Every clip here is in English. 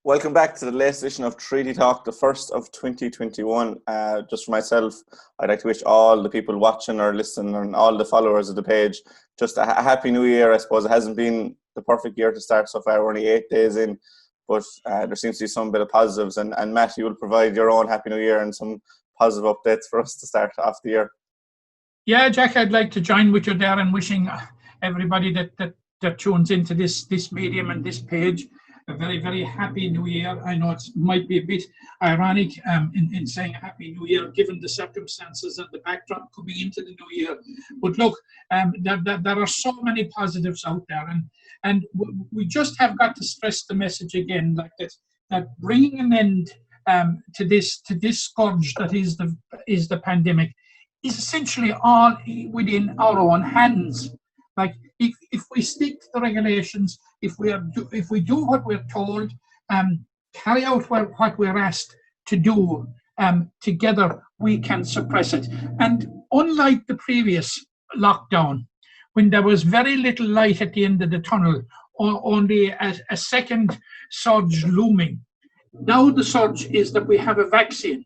Welcome back to the latest edition of Treaty Talk, the first of 2021. Just for myself, I'd like to wish all the people watching or listening and all the followers of the page just a happy new year. I suppose it hasn't been the perfect year to start so far. We're only 8 days in, but there seems to be some bit of positives. And Matt, you will provide your own happy new year and some positive updates for us to start off the year. Yeah, Jack, I'd like to join with you there in wishing everybody that tunes into this medium and this page a very, very happy new year. I know it might be a bit ironic in saying happy new year given the circumstances and the backdrop coming into the new year. But look, there are so many positives out there, and we just have got to stress the message again, like that bringing an end to this scourge that is the pandemic is essentially all within our own hands. Like if we stick to the regulations, if we do what we're told, carry out what we're asked to do, together we can suppress it. And unlike the previous lockdown, when there was very little light at the end of the tunnel, or only a second surge looming, now the surge is that we have a vaccine.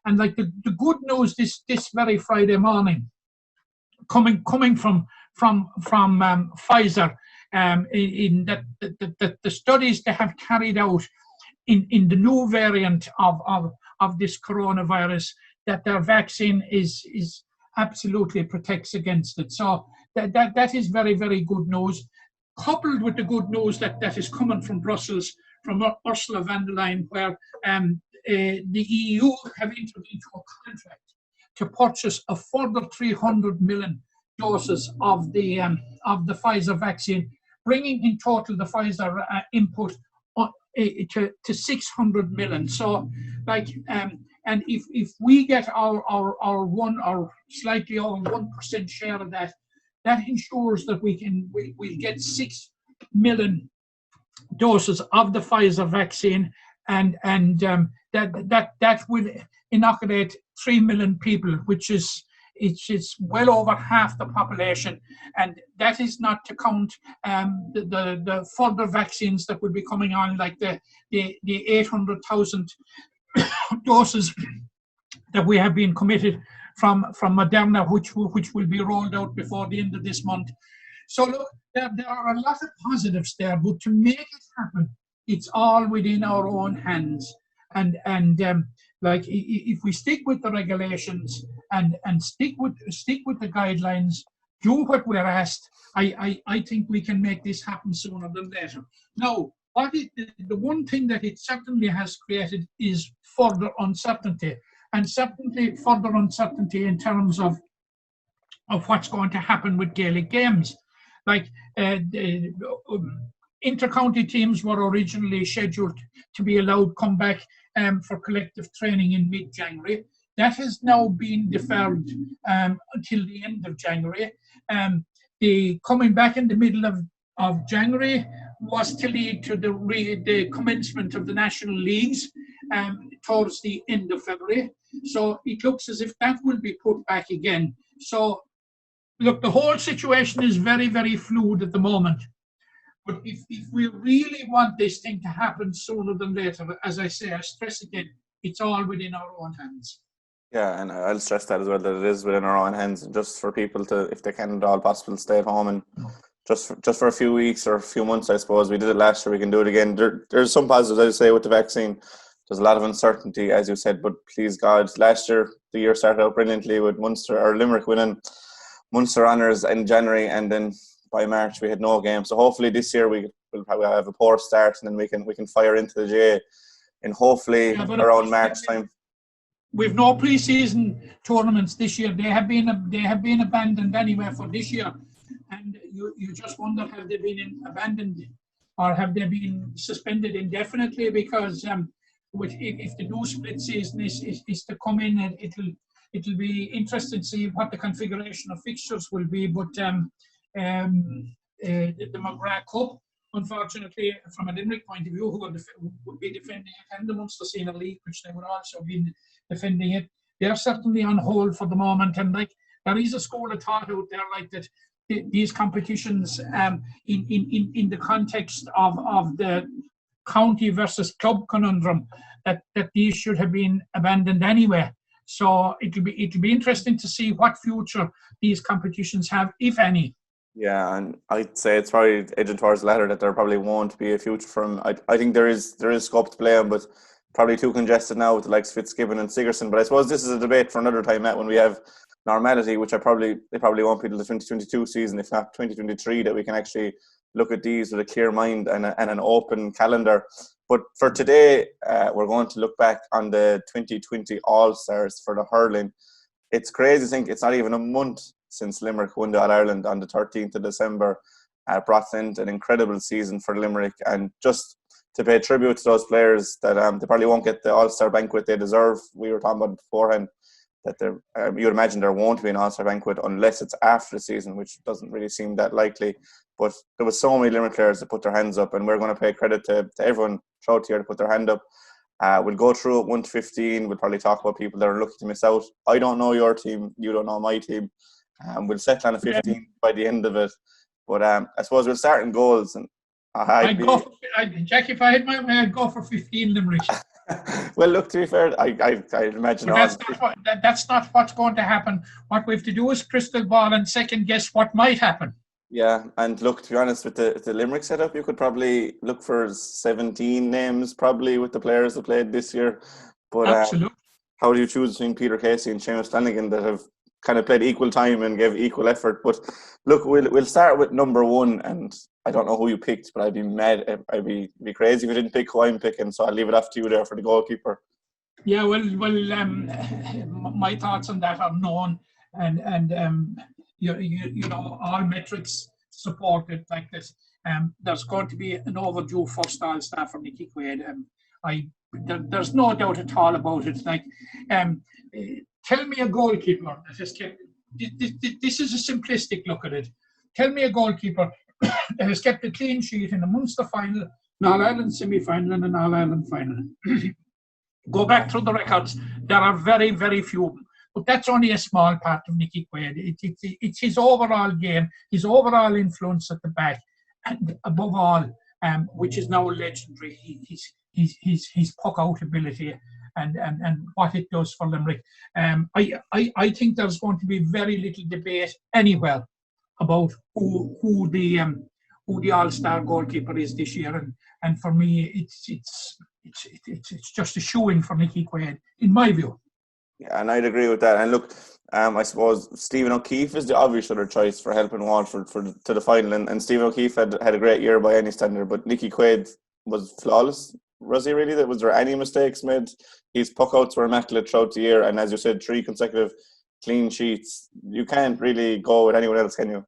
And like the good news this very Friday morning, coming from Pfizer, in that the studies they have carried out in the new variant of this coronavirus, that their vaccine is absolutely protects against it. So that is very, very good news, coupled with the good news that is coming from Brussels, from Ursula von der Leyen, where the EU have entered into a contract to purchase a further 300 million doses of the Pfizer vaccine, bringing in total the Pfizer input to 600 million. So, and if we get our slightly over 1% share of that, that ensures that we get 6 million doses of the Pfizer vaccine, and that will inoculate 3 million people, which is well over half the population. And that is not to count the further vaccines that will be coming on, like the 800,000 doses that we have been committed from Moderna, which will be rolled out before the end of this month. So look, there are a lot of positives there, but to make it happen, it's all within our own hands. And like if we stick with the regulations and stick with the guidelines, do what we're asked, I think we can make this happen sooner than later. Now, the one thing that it certainly has created is further uncertainty, and certainly further uncertainty in terms of what's going to happen with Gaelic games. Like inter-county teams were originally scheduled to be allowed come back for collective training in mid-January. That has now been deferred until the end of January. The coming back in the middle of January was to lead to the commencement of the national leagues towards the end of February. So it looks as if that will be put back again. So look, the whole situation is very, very fluid at the moment. But if we really want this thing to happen sooner than later, as I say, I stress again, it's all within our own hands. Yeah, and I'll stress that as well, that it is within our own hands, just for people to, if they can at all possible, stay at home and just for a few weeks or a few months, I suppose. We did it last year, we can do it again. There's some positives, as you say, with the vaccine. There's a lot of uncertainty, as you said, but please God, last year, the year started out brilliantly with Munster, or Limerick winning Munster honours in January, and then by March we had no game. So hopefully this year we will probably have a poor start, and then we can fire into the J in hopefully around March time. We've no pre-season tournaments this year. They have been abandoned anyway for this year, and you just wonder, have they been abandoned or have they been suspended indefinitely? Because if the new split season is to come in, it'll be interesting to see what the configuration of fixtures will be. But the McGrath Cup, unfortunately, from a Limerick point of view, who would be defending it, and the Munster Senior League, which they would also be defending it, they're certainly on hold for the moment. And like, there is a school of thought out there, like that these competitions, in the context of the county versus club conundrum that these should have been abandoned anyway. So it'll be interesting to see what future these competitions have, if any. Yeah, and I'd say it's probably edging towards the latter, that there probably won't be a future from. I think there is scope to play on, but probably too congested now with the likes of Fitzgibbon and Sigerson. But I suppose this is a debate for another time, Matt, when we have normality, which they probably won't be till the 2022 season, if not 2023, that we can actually look at these with a clear mind and an open calendar. But for today, we're going to look back on the 2020 All-Stars for the hurling. It's crazy to think it's not even a month since Limerick won the All-Ireland on the 13th of December. Brought into an incredible season for Limerick, and just to pay tribute to those players that they probably won't get the All-Star banquet they deserve. We were talking about it beforehand, that you would imagine there won't be an All-Star banquet unless it's after the season, which doesn't really seem that likely. But there was so many Limerick players that put their hands up, and we're going to pay credit to everyone throughout here to put their hand up. We'll go through it 1 to 15. We'll probably talk about people that are looking to miss out. I don't know your team. You don't know my team. We'll settle on a 15 by the end of it. But I suppose we'll start in goals. And Jack, if I had my way, I'd go for 15 Limerick. Well, look, to be fair, I imagine that's not what's going to happen. What we have to do is crystal ball and second guess what might happen. Yeah, and look, to be honest, with the Limerick setup, you could probably look for 17 names probably with the players that played this year. But absolutely. How do you choose between Peter Casey and Seamus Flanagan that have kind of played equal time and gave equal effort? But look, we'll start with number one, and I don't know who you picked, but I'd be mad. I'd be crazy if you didn't pick who I'm picking. So I'll leave it off to you there for the goalkeeper. Yeah, well, my thoughts on that are known, and you know, all metrics support it like this. There's going to be an overdue first All-Star from Nicky Quaid. There's no doubt at all about it. Like, tell me a goalkeeper. This is a simplistic look at it. Tell me a goalkeeper that has kept a clean sheet in a Munster final, an All-Ireland semi-final, and an All-Ireland final. Go back through the records. There are very, very few. But that's only a small part of Nicky Quaid. It's his overall game, his overall influence at the back, and above all, which is now legendary, his puck-out ability and what it does for Limerick. I think there's going to be very little debate anywhere about who the All-Star goalkeeper is this year, and for me, it's just a shoo-in for Nicky Quaid, in my view. Yeah, and I'd agree with that. And look, I suppose Stephen O'Keefe is the obvious other choice for helping Waterford to the final. And Stephen O'Keefe had a great year by any standard, but Nicky Quaid was flawless. Was he really? Was there any mistakes made? His puck-outs were immaculate throughout the year, and as you said, 3 consecutive clean sheets. You can't really go with anyone else, can you?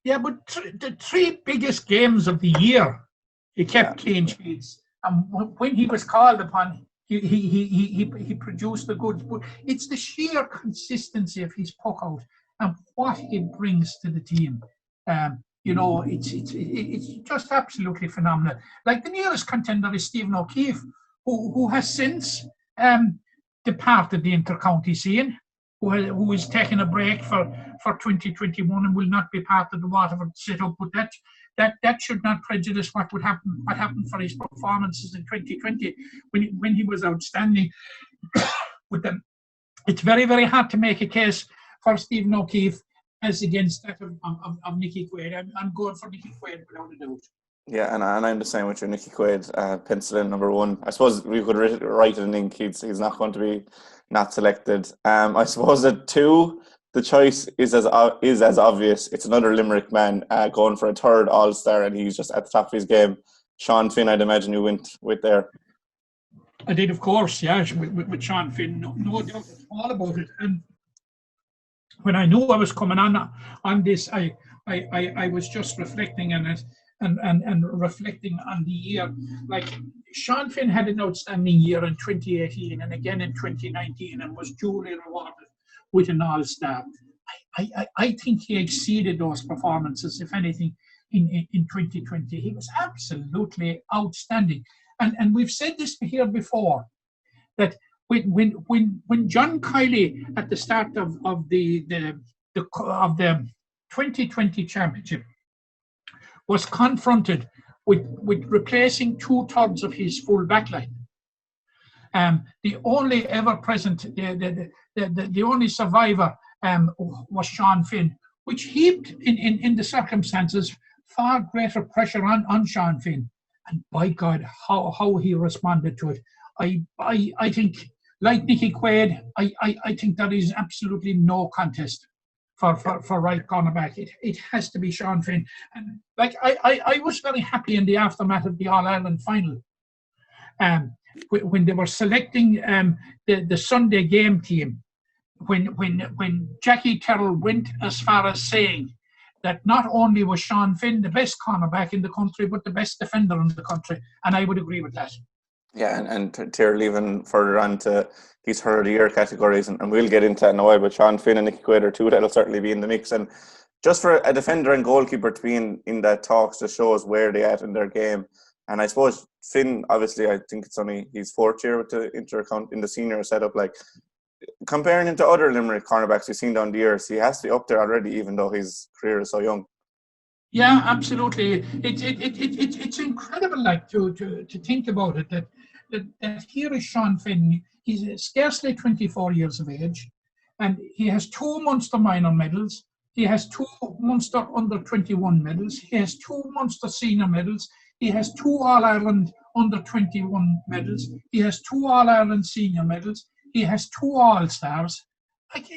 Yeah, but the 3 biggest games of the year, he kept clean sheets. And when he was called upon, he produced the goods. But it's the sheer consistency of his puck out and what he brings to the team. You know, it's just absolutely phenomenal. Like, the nearest contender is Stephen O'Keefe, who has since departed the inter-county scene, who is taking a break for 2021 and will not be part of the Waterford setup. But that should not prejudice what happened for his performances in 2020 when he was outstanding with them. It's very, very hard to make a case for Stephen O'Keefe as against that of Nicky Quaid. I'm going for Nicky Quaid without a doubt. Yeah, and I'm the same with you, Nicky Quaid. Pencil in number one. I suppose we could write it in ink. He's not going to be not selected. I suppose at 2, the choice is as obvious. It's another Limerick man going for a 3rd All-Star, and he's just at the top of his game. Sean Finn, I'd imagine you went with there. I did, of course, yeah, with Sean Finn. No doubt at all about it. And when I knew I was coming on this, I was just reflecting on it and reflecting on the year. Like, Sean Finn had an outstanding year in 2018 and again in 2019 and was duly rewarded with an All-Star. I think he exceeded those performances, if anything, in 2020. He was absolutely outstanding. And we've said this here before, that when John Kiley at the start of the 2020 championship was confronted with replacing 2/3 of his full backline. The only ever present, the only survivor was Sean Finn, which heaped in the circumstances far greater pressure on Sean Finn. And by God, how he responded to it. I think, like Nicky Quaid, I think there is absolutely no contest for right cornerback. It has to be Sean Finn. And like I was very happy in the aftermath of the All-Ireland final. When they were selecting the Sunday game team, when Jackie Terrell went as far as saying that not only was Sean Finn the best cornerback in the country, but the best defender in the country, and I would agree with that. Yeah, and Terrell even further on to his Hurler of the Year categories, and we'll get into that in a while, but Sean Finn and Nicky Quaid are two that'll certainly be in the mix. And just for a defender and goalkeeper to be in that talks just shows where they at in their game. And I suppose Finn, obviously, I think it's only his fourth year with the inter-account in the senior setup. Like, comparing him to other Limerick cornerbacks we've seen down the years, he has to be up there already, even though his career is so young. Yeah, absolutely. It's incredible, like to think about it. That here is Sean Finn. He's scarcely 24 years of age, and he has 2 Munster minor medals. He has 2 Munster under 21 medals. He has 2 Munster senior medals. He has 2 All-Ireland under 21 medals. He has 2 All-Ireland senior medals. He has 2 All-Stars. Like,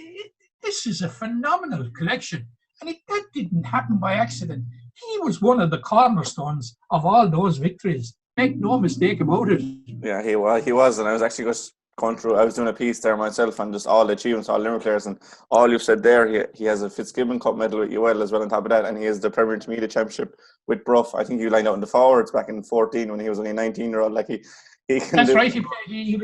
this is a phenomenal collection. And that didn't happen by accident. He was one of the cornerstones of all those victories. Make no mistake about it. Yeah, he was. And I was actually just going through, I was doing a piece there myself on just all the achievements, all Limerick players, and all you've said there, he has a Fitzgibbon Cup medal with UL as well on top of that, and he has the Premier Intermediate Championship with Bruff. I think he lined out in the forwards back in 14 when he was only a 19-year-old. Like he can That's right. He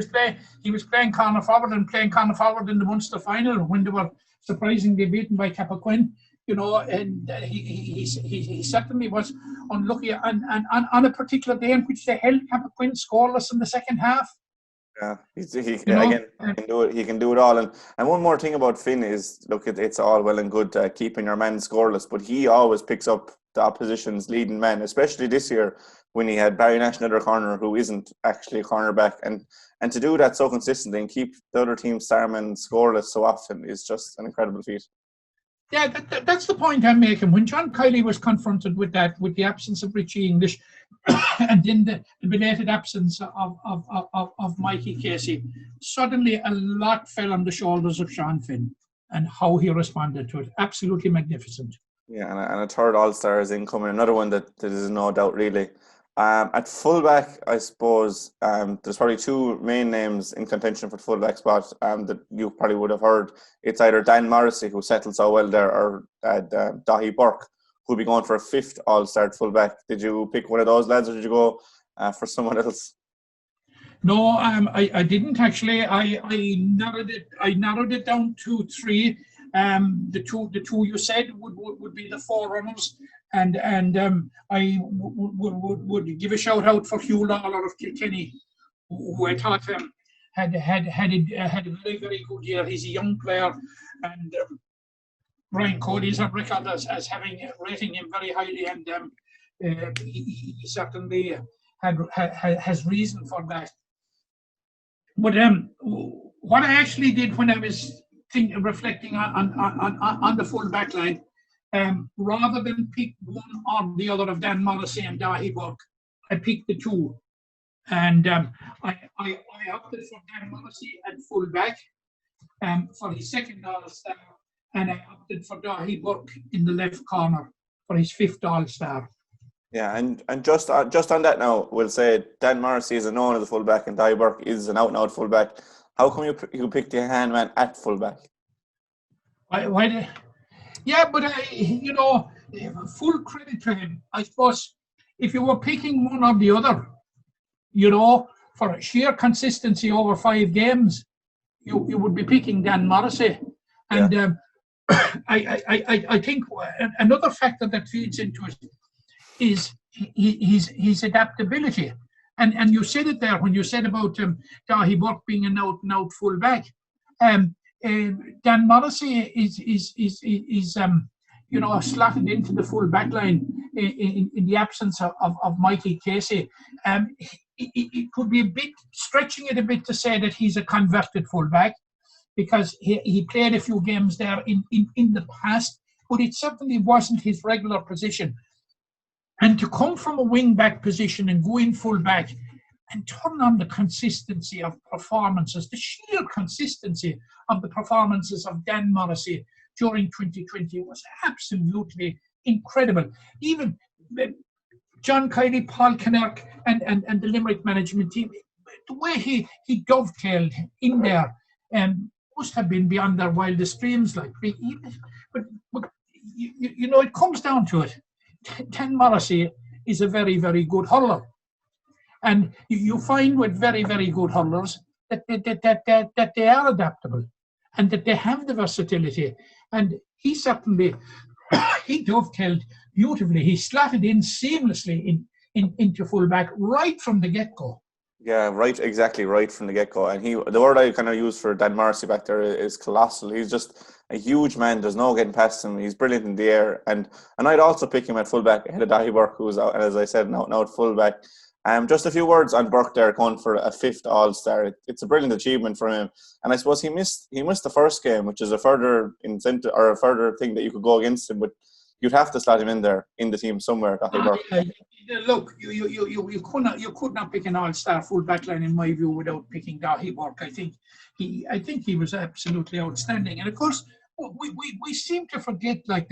was playing corner forward and playing corner forward in the Munster final when they were surprisingly beaten by Cappoquin. You know, and he certainly was unlucky on a particular day in which they held Cappoquin scoreless in the second half. Yeah, he can do it all. And one more thing about Finn is, look, it's all well and good keeping your man scoreless, but he always picks up the opposition's leading man, especially this year when he had Barry Nash, another corner who isn't actually a cornerback, and to do that so consistently and keep the other team's star man scoreless so often is just an incredible feat. Yeah, that's the point I'm making. When John Kiley was confronted with that, with the absence of Richie English, and then the belated absence of Mikey Casey, suddenly a lot fell on the shoulders of Sean Finn and how he responded to it. Absolutely magnificent. Yeah, and a third All-Star is incoming, another one that is no doubt really. At fullback, I suppose there's probably 2 main names in contention for the fullback spot that you probably would have heard. It's either Dan Morrissey, who settled so well there, or Dahi Burke, who'll be going for a 5th All-Star fullback. Did you pick one of those lads, or did you go for someone else? No, I didn't actually. I narrowed it down to 3. The two you said would be the forerunners, and I would give a shout out for Hugh Lawler of Kilkenny, who I thought had a very, very good year. He's a young player, and Brian Cody's on record as rating him very highly, and he certainly has reason for that. But what I actually did when I was reflecting on the full back line, rather than pick one or the other of Dan Morrissey and Dahi Burke, I picked the 2. And I opted for Dan Morrissey at full back for his 2nd All-Star, and I opted for Dahi Burke in the left corner for his 5th All-Star. Yeah, and just on that now, we'll say Dan Morrissey is a known as a fullback and Dahi Burke is an out-and-out fullback. How come you picked your handman at fullback? Yeah, but full credit to him. I suppose if you were picking one or the other, for sheer consistency over 5 games, you would be picking Dan Morrissey. And yeah. I think another factor that feeds into it is his adaptability. And you said it there when you said about Dahi Burke being an out-and-out full-back. Dan Morrissey slotted into the full back line in the absence of Mikey Casey. It could be a bit stretching it a bit to say that he's a converted fullback, because he played a few games there in the past, but it certainly wasn't his regular position. And to come from a wing back position and go in full back and turn on the consistency of performances, the sheer consistency of the performances of Dan Morrissey during 2020 was absolutely incredible. Even John Kiley, Paul Kinnerk, and the Limerick management team, the way he dovetailed in there must have been beyond their wildest dreams. But it comes down to it. Dan Morrissey is a very, very good hurler. And you find with very, very good hurlers that they are adaptable and that they have the versatility. And he certainly, he dovetailed beautifully. He slotted in seamlessly into fullback right from the get-go. Yeah, exactly right from the get-go. And the word I kind of use for Dan Morrissey back there is colossal. He's just a huge man. There's no getting past him. He's brilliant in the air. And I'd also pick him at fullback ahead of Dahi Burke, who's out, as I said, now at fullback. Just a few words on Burke there, going for a 5th All-Star. It's a brilliant achievement for him. And I suppose he missed the first game, which is a further incentive or a further thing that you could go against him. But you'd have to slot him in there in the team somewhere, Dahi Burke. Look, you could not pick an all-star full back line in my view without picking Dahi Burke. I think he was absolutely outstanding. And of course, we seem to forget that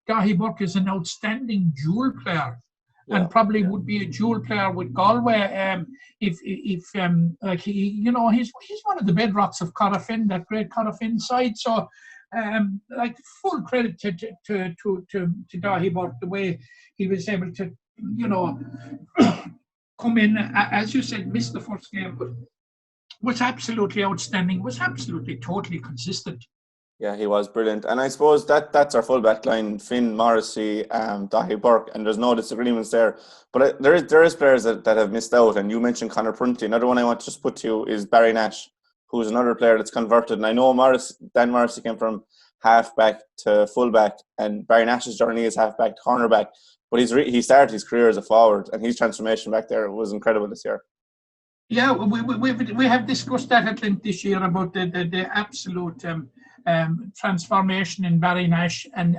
Dahi Burke is an outstanding dual player, and probably would be a dual player with Galway. If he's one of the bedrocks of Corofin, that great Corofin side. So. Full credit to Dahi Burke, the way he was able to, come in, as you said, miss the first game, but was absolutely outstanding, was absolutely totally consistent. Yeah, he was brilliant. And I suppose that's our full back line, Finn, Morrissey, Dahi Burke, and there's no disagreements there. But there is players that have missed out, and you mentioned Conor Prunty. Another one I want to just put to you is Barry Nash, who's another player that's converted. And I know Dan Morrissey came from half-back to full-back, and Barry Nash's journey is half-back to cornerback. But he started his career as a forward, and his transformation back there was incredible this year. Yeah, we have discussed that at length this year about the absolute transformation in Barry Nash and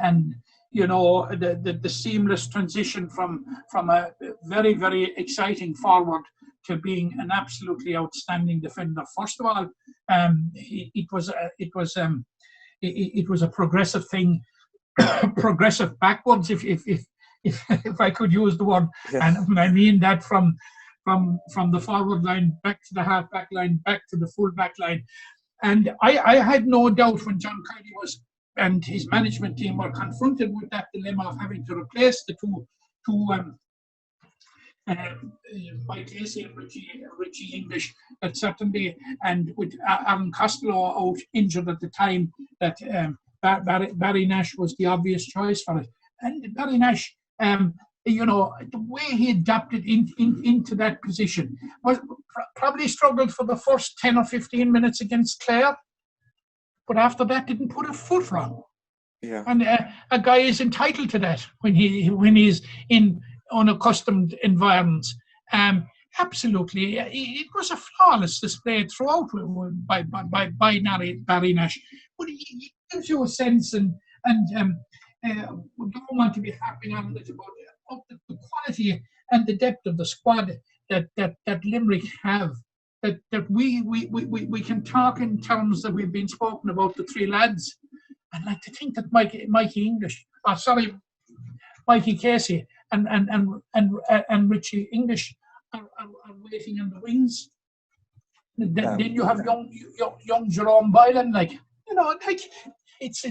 the seamless transition from a very, very exciting forward to being an absolutely outstanding defender. First of all, it was a progressive thing, progressive backwards, if I could use the word, and I mean that from the forward line back to the half back line, back to the full back line. And I had no doubt when John Kiley and his management team were confronted with that dilemma of having to replace the two by Casey and Richie English, that certainly, and with Aaron Costello out injured at the time, that Barry Nash was the obvious choice for it. And Barry Nash, the way he adapted into that position was probably struggled for the first 10 or 15 minutes against Clare, but after that didn't put a foot wrong. Yeah. And a guy is entitled to that when he's in unaccustomed environments. Absolutely, it was a flawless display throughout by Barry Nash. But he gives you a sense, and we don't want to be harping on it about the quality and the depth of the squad that Limerick have. That we can talk in terms that we've been spoken about, the three lads. I'd like to think that Mikey Casey and Richie English are waiting on the wings. Then you have young Jerome Boylan, it's.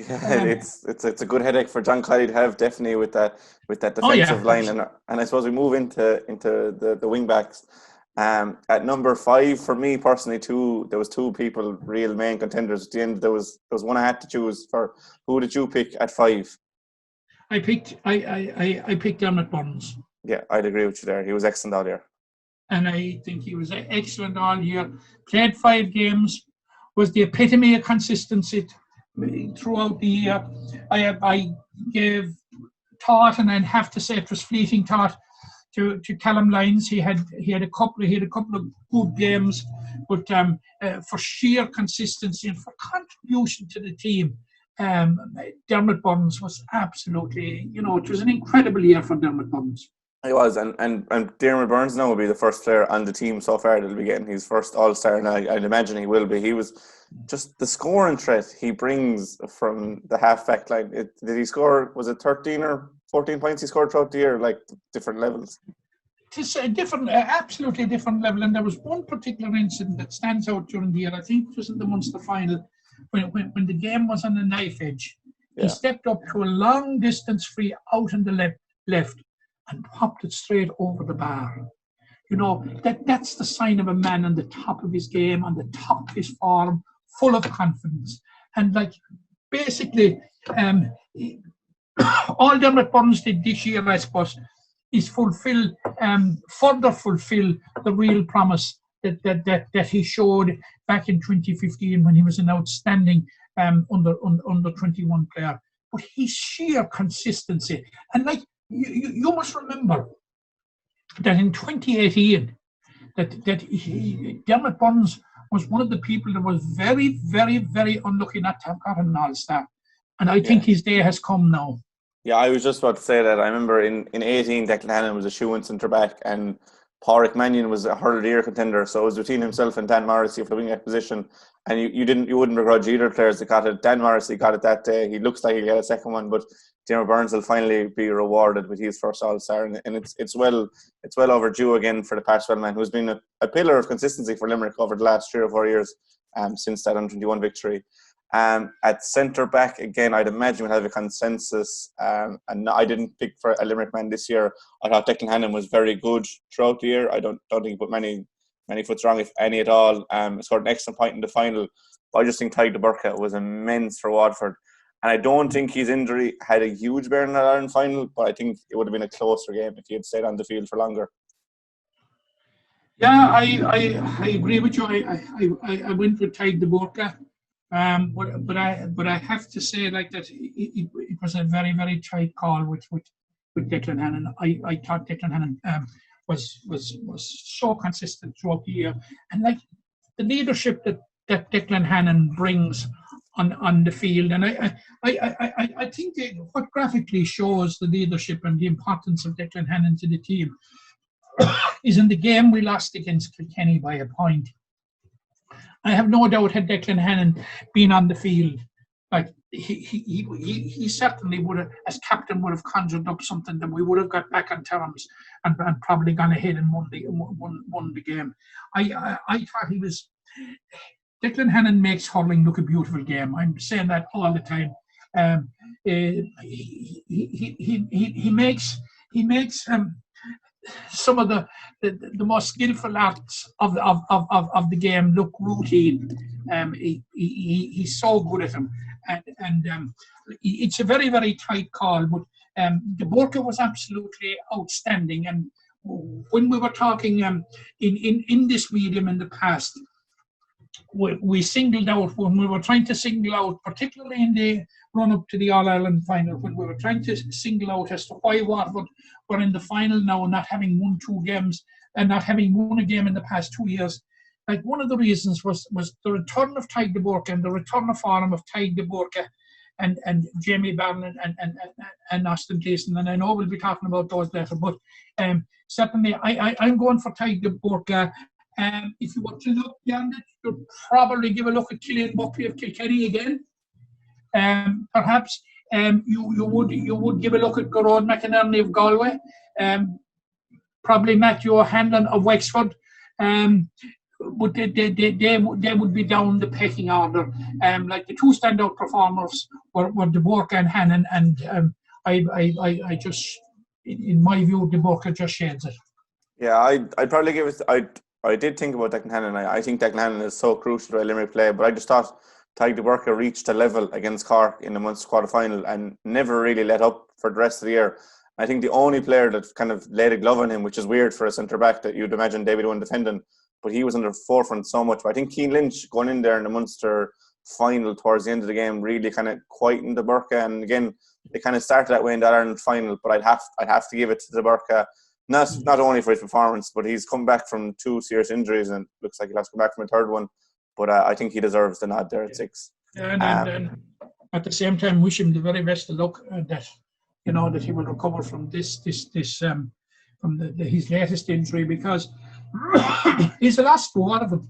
Yeah, it's a good headache for John Kiley to have, definitely, with that defensive line, and I suppose we move into the wing backs. At number 5, for me personally, there was two people, real main contenders at the end. There was one I had to choose for. Who did you pick at 5? I picked Dermot Burns. Yeah, I'd agree with you there. He was excellent all year, and I think he was excellent all year. Played 5 games, was the epitome of consistency. throughout the year. I gave thought, and I'd have to say it was fleeting thought, to Callum Lyons. He had a couple of good games, but for sheer consistency and for contribution to the team, Dermot Burns was absolutely, it was an incredible year for Dermot Burns. He was, and Dermot Burns now will be the first player on the team so far that'll be getting his first All-Star, and I'd imagine he will be. He was just the scoring threat he brings from the half-back line. Did he score, was it 13 or 14 points he scored throughout the year, like different levels? It's a different, absolutely different level, and there was one particular incident that stands out during the year. I think it was in the Munster final, when the game was on the knife edge. Yeah. He stepped up to a long distance free out in the left and popped it straight over the bar. That's the sign of a man on the top of his game, on the top of his form, full of confidence. And basically, all Dermot Burns did this year, I suppose, is further fulfill the real promise that he showed back in 2015 when he was an outstanding under 21 player. But his sheer consistency, and you must remember that in 2018, that Dermot Burns was one of the people that was very, very, very unlucky not to have got an All-Star. And I think his day has come now. Yeah, I was just about to say that. I remember in 18, Declan Hannon was a shoe-in centre-back, and Pádraig Mannion was a Hurler of the Year contender, so it was between himself and Dan Morrissey for the wing-back position. And you wouldn't begrudge either players that got it. Dan Morrissey got it that day. He looks like he'll get a second one, but Dermot Burns will finally be rewarded with his first All-Star, and it's well overdue again for the Patchwell man, who's been a pillar of consistency for Limerick over the last 3 or 4 years since that under-21 victory. At centre back again, I'd imagine we'll have a consensus. And I didn't pick for a Limerick man this year. I thought Declan Hannon was very good throughout the year. I don't think he put many foots wrong, if any at all. Scored an excellent point in the final. But I just think Tadhg de Búrca was immense for Waterford. And I don't think his injury had a huge bearing on that Ireland final, but I think it would have been a closer game if he had stayed on the field for longer. Yeah, I agree with you. I went with Tadhg de Búrca. But I have to say that it was a very, very tight call with Declan Hannon. I thought Declan Hannon was so consistent throughout the year, and the leadership that Declan Hannon brings on the field, and I think what graphically shows the leadership and the importance of Declan Hannon to the team is in the game we lost against Kilkenny by a point. I have no doubt had Declan Hannon been on the field, he certainly would have, as captain, would have conjured up something that we would have got back on terms and probably gone ahead and won the game. I thought Declan Hannon makes hurling look a beautiful game. I'm saying that all the time. He makes some of the most skillful acts of the game look routine. He's so good at them, and it's a very, very tight call. But de Búrca was absolutely outstanding. And when we were talking in this medium in the past, we singled out, when we were trying to single out, particularly in the run-up to the All-Ireland final, when we were trying to single out as to why Waterford were in the final now, not having won 2 games and not having won a game in the past 2 years. One of the reasons was the return of Tadhg de Búrca and the return of form of Tadhg de Búrca and Jamie Barron and Austin Gleeson. And I know we'll be talking about those later, but certainly I'm going for Tadhg de Búrca. If you want to look beyond it, you'll probably give a look at Cillian Buckley of Kilkenny again. Perhaps you would give a look at Garrod McInerney of Galway. Probably Matthew O'Hanlon of Wexford. But they would be down the pecking order. The 2 standout performers were de Búrca and Hannon, and I just, in my view, de Búrca just shades it. Yeah, I'd probably give it. I did think about Declan Hannon. I think Declan Hannon is so crucial to a Limerick play, but I just thought Tadhg de Búrca reached a level against Cork in the Munster quarter-final and never really let up for the rest of the year. I think the only player that kind of laid a glove on him, which is weird for a centre-back that you'd imagine David Owen defending, but he was under the forefront so much. But I think Cian Lynch going in there in the Munster final towards the end of the game really kind of quietened the Burka. And again, they kind of started that way in that Ireland final, but I'd have to give it to the Burka, not only for his performance, but he's come back from 2 serious injuries and looks like he'll have to come back from a third one. But I think he deserves the nod there at 6. And at the same time, wish him the very best of luck, that that he will recover from this from his latest injury, because he's a loss to Waterford.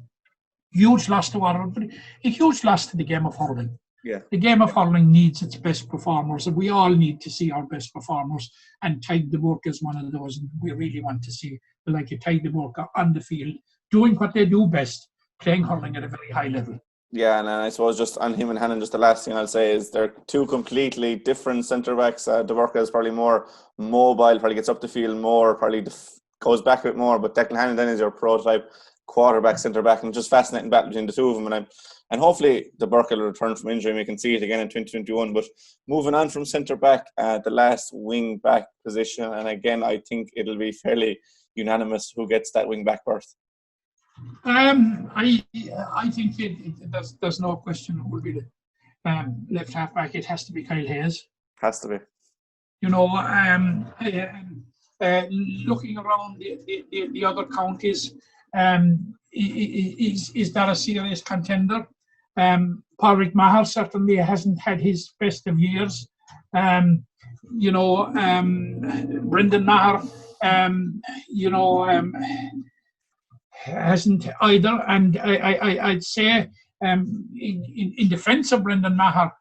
Huge loss to Waterford, but a huge loss to the game of hurling. Yeah. The game of hurling needs its best performers, and we all need to see our best performers. And Tadhg de Búrca is one of those. And we really want to see like a Tadhg de Búrca on the field, doing what they do best, playing hurling at a very high level. Yeah, and I suppose just on him and Hannon, just the last thing I'll say is they're 2 completely different centre-backs. De Búrca is probably more mobile, probably gets up the field more, probably goes back a bit more, but Declan Hannon then is your prototype quarterback, centre-back, and just fascinating battle between the two of them. And hopefully the Burka will return from injury and we can see it again in 2021. But moving on from centre-back, the last wing-back position, and again, I think it'll be fairly unanimous who gets that wing-back berth. I think there's no question who will be the left half back. It has to be Kyle Hayes. Has to be. Looking around the other counties, is that a serious contender? Pádraig Maher certainly hasn't had his best of years. Brendan Maher, hasn't either. And I'd say in defence of Brendan Maher,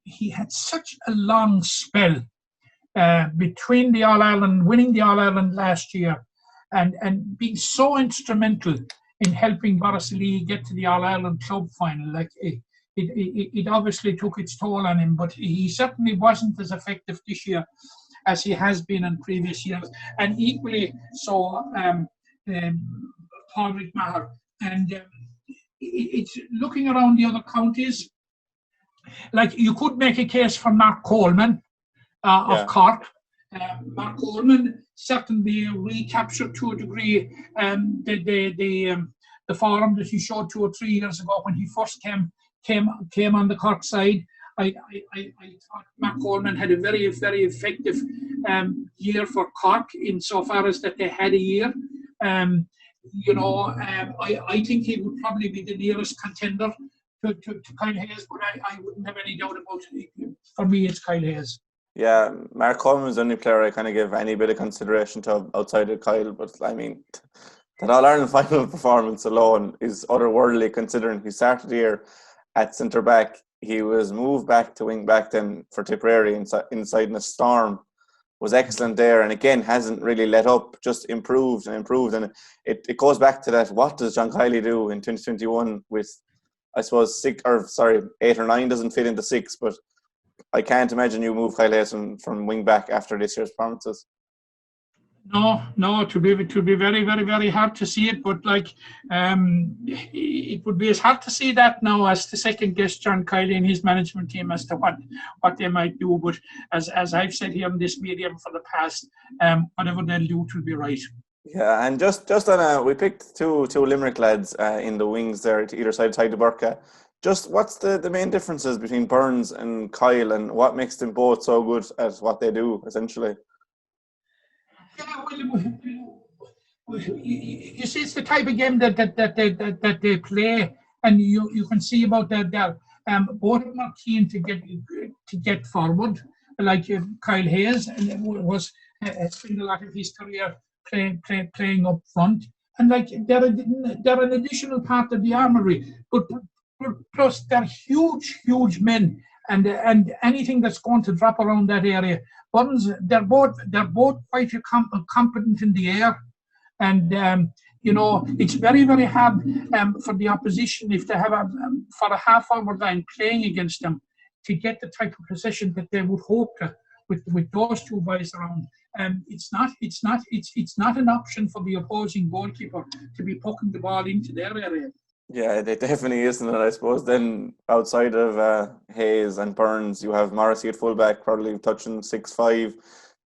he had such a long spell between the All-Ireland, winning the All-Ireland last year, and being so instrumental in helping Borrisoleigh get to the All-Ireland club final. It obviously took its toll on him, but he certainly wasn't as effective this year as he has been in previous years. And equally so, Pádraig Maher. And it's looking around the other counties, you could make a case for Mark Coleman of Cork. Mark Coleman certainly recaptured to a degree the form that he showed 2 or 3 years ago when he first came on the Cork side. I thought Mark Coleman had a very, very effective year for Cork insofar as that they had a year. I think he would probably be the nearest contender to Kyle Hayes, but I wouldn't have any doubt about it. For me, it's Kyle Hayes. Yeah, Mark Coleman was the only player I kind of give any bit of consideration to outside of Kyle, but I mean, that All-Ireland final performance alone is otherworldly considering he started the year at centre-back. He was moved back to wing-back then for Tipperary inside in a storm. Was excellent there, and again, hasn't really let up, just improved. And it goes back to that, what does John Kiely do in 2021 with, I suppose, 8 or 9 doesn't fit into 6, but I can't imagine you move Kyle Hayes from wing back after this year's performances. No, it would be very, very, very hard to see it. But it would be as hard to see that now as to second guess John Kiely and his management team as to what they might do. But as I've said here in this medium for the past, whatever they'll do, it will be right. Yeah, and just on we picked two Limerick lads in the wings there to either side of Tadhg de Búrca. Just what's the main differences between Burns and Kyle, and what makes them both so good at what they do, essentially? Yeah, well, you see, it's the type of game that they play, and you can see about that. Both of them are keen to get forward, like Kyle Hayes, and was spent a lot of his career playing up front, and they're an additional part of the armoury, but plus they're huge men, and anything that's going to drop around that area. Burns, they're both quite competent in the air, and it's very, very hard for the opposition if they have for a half forward line playing against them to get the type of possession that they would hope to with those two boys around. It's not an option for the opposing goalkeeper to be poking the ball into their area. Yeah, it definitely isn't it, I suppose. Then outside of Hayes and Burns, you have Morrissey at fullback, probably touching 6'5".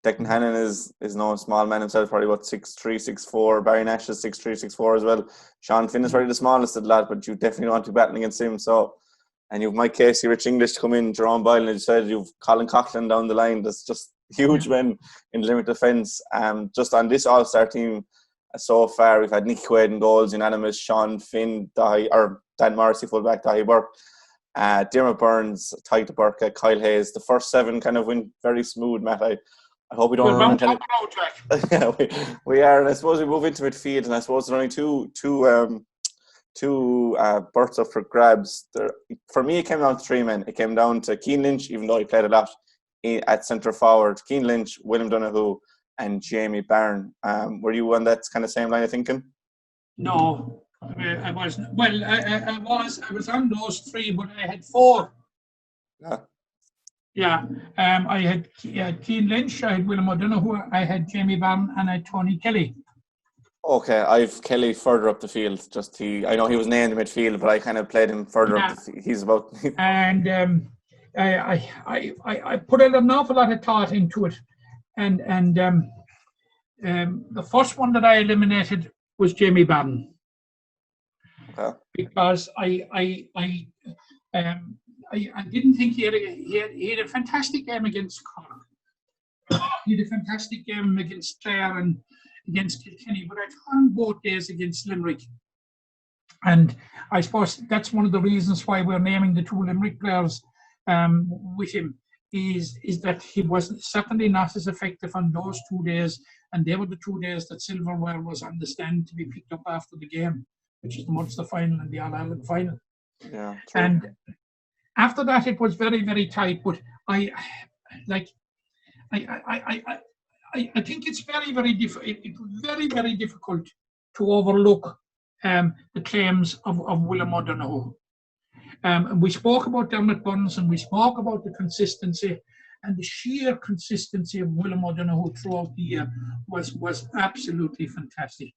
Declan Hannon is no small man himself, probably about 6'3", 6'4". Barry Nash is 6'3", 6'4" as well. Sean Finn is probably the smallest of the lot, but you definitely want to be battling against him. So and you've Mike Casey, Rich English to come in, Jerome Boyle, and you said you've Colin Coughlin down the line. That's just huge men in the Limerick defence. Just on this All-Star team so far, we've had Nicky Quaid in goals, unanimous, Sean Finn, Dan Morrissey, fullback, Dahi Burke, Dermot Burns, Tyke Burke, Kyle Hayes. The first 7 kind of went very smooth, Matt. I hope we don't run into yeah, we are, and I suppose we move into midfield, and I suppose there are only two berths up for grabs. For me, it came down to 3 men. It came down to Cian Lynch, even though he played a lot at centre forward. Cian Lynch, William Donoghue, and Jamie Byrne. Were you on that kind of same line of thinking? No, I wasn't. Well, I was on those 3, but I had 4. Yeah. Yeah. I had Cian Lynch, I had William O'Donoghue, I had Jamie Byrne, and I had Tony Kelly. Okay, I've Kelly further up the field. I know he was named in midfield, but I kind of played him further up. He's about. And I put an awful lot of thought into it, and the first one that I eliminated was Jamie Byrne. Okay. Because I didn't think he had a fantastic game against Cork. He had a fantastic game against Clare and against Kilkenny, but I found both days against Limerick. And I suppose that's one of the reasons why we're naming the 2 Limerick players with him, is that he was certainly not as effective on those 2 days, and they were the 2 days that silverware was on the stand to be picked up after the game, which is the Munster final and the All-Ireland final. Yeah, true. And after that, it was very, very tight, but I think it's very, very difficult to overlook the claims of William O'Donoghue. We spoke about Dermot Burns, and we spoke about the consistency, and the sheer consistency of William O'Donoghue throughout the year was absolutely fantastic.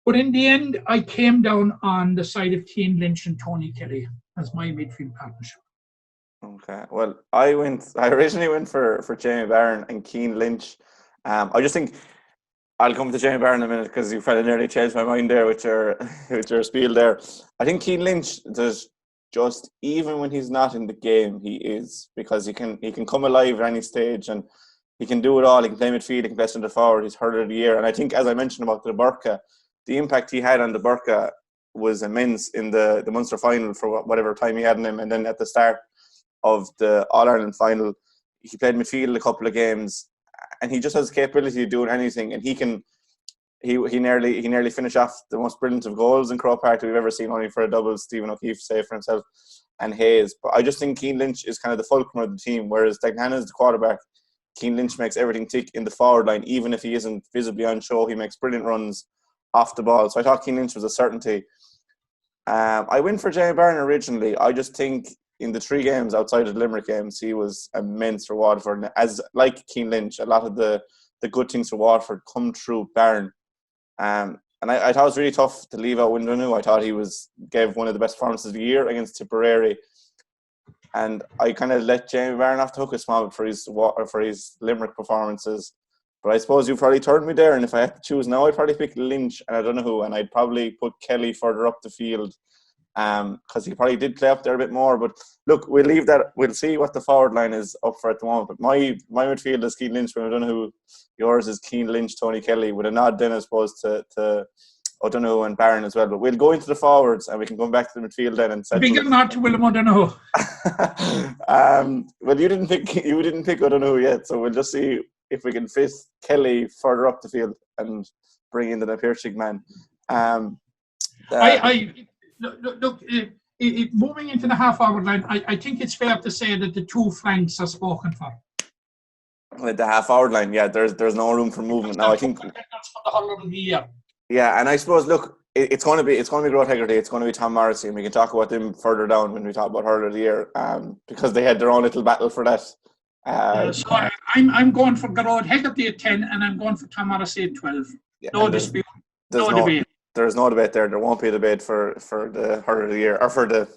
But in the end, I came down on the side of Cian Lynch and Tony Kelly as my midfield partnership. Okay, well, I originally went for Jamie Byrne and Cian Lynch. I just think I'll come to Jamie Byrne in a minute, because you kind of nearly changed my mind there with your spiel there. I think Cian Lynch does just, even when he's not in the game, he is, because he can come alive at any stage, and he can do it all. He can play midfield, he can play centre forward. He's hurler of the year, and I think, as I mentioned about the Burka, the impact he had on the Burka was immense in the Munster final for whatever time he had in him, and then at the start of the All-Ireland final, he played midfield a couple of games, and he just has the capability of doing anything, and he nearly finished off the most brilliant of goals in Croke Park that we've ever seen, only for a double Stephen O'Keefe save for himself and Hayes. But I just think Cian Lynch is kind of the fulcrum of the team, whereas Daghana is the quarterback. Cian Lynch makes everything tick in the forward line, even if he isn't visibly on show. He makes brilliant runs off the ball. So I thought Cian Lynch was a certainty. I went for Jamie Byrne originally. I just think in the 3 games outside of the Limerick games, he was immense for Waterford. As like Cian Lynch, a lot of the good things for Waterford come through Byrne. And I thought it was really tough to leave out Windonu. I thought he gave one of the best performances of the year against Tipperary. And I kind of let Jamie Byrne off the hook a small bit for his Limerick performances. But I suppose you probably turned me there, and if I had to choose now, I'd probably pick Lynch and O'Donoghue, and I'd probably put Kelly further up the field, because he probably did play up there a bit more. But look, we'll leave that. We'll see what the forward line is up for at the moment. But my midfield is Cian Lynch, O'Donoghue. Yours is Cian Lynch, Tony Kelly, with a nod then, I suppose, to O'Donoghue and Byrne as well. But we'll go into the forwards, and we can go back to the midfield then and settle. Big nod to William O'Donoghue. Well, you didn't pick O'Donoghue yet, so we'll just see if we can fit Kelly further up the field and bring in the Napierchik man. Moving into the half-forward line, I think it's fair to say that the 2 flanks are spoken for. With the half-forward line, yeah, there's no room for movement now. I think that's for the whole of the year. Yeah, and I suppose, look, it's going to be Grove Hegarty, it's going to be Tom Morrissey, and we can talk about them further down when we talk about Hurler of the Year, because they had their own little battle for that. So I'm going for Garrod Hegarty at 10, and I'm going for Tom Morrissey at 12. Yeah, no dispute. No debate. There's no debate there. There won't be a debate for the Hurler of the Year, or for the